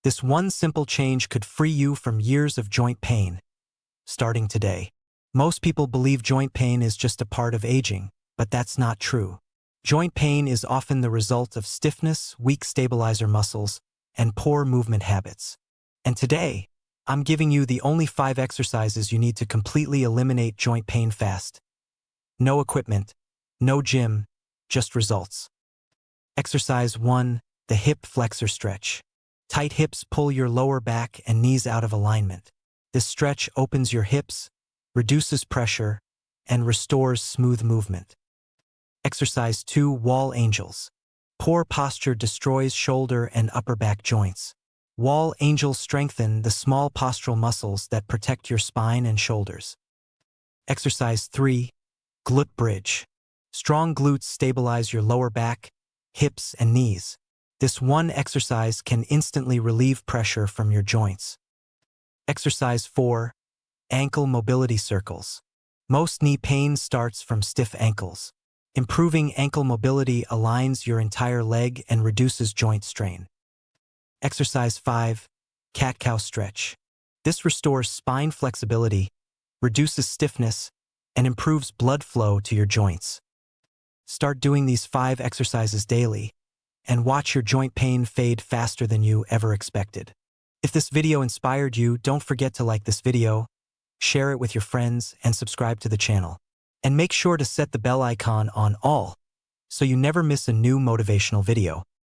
This one simple change could free you from years of joint pain, starting today. Most people believe joint pain is just a part of aging, but that's not true. Joint pain is often the result of stiffness, weak stabilizer muscles, and poor movement habits. And today, I'm giving you the only 5 exercises you need to completely eliminate joint pain fast. No equipment, no gym, just results. Exercise 1, the hip flexor stretch. Tight hips pull your lower back and knees out of alignment. This stretch opens your hips, reduces pressure, and restores smooth movement. Exercise 2, wall angels. Poor posture destroys shoulder and upper back joints. Wall angels strengthen the small postural muscles that protect your spine and shoulders. Exercise 3, glute bridge. Strong glutes stabilize your lower back, hips, and knees. This one exercise can instantly relieve pressure from your joints. Exercise 4, ankle mobility circles. Most knee pain starts from stiff ankles. Improving ankle mobility aligns your entire leg and reduces joint strain. Exercise 5, cat-cow stretch. This restores spine flexibility, reduces stiffness, and improves blood flow to your joints. Start doing these 5 exercises daily, and watch your joint pain fade faster than you ever expected. If this video inspired you, don't forget to like this video, share it with your friends, and subscribe to the channel. And make sure to set the bell icon on all, so you never miss a new motivational video.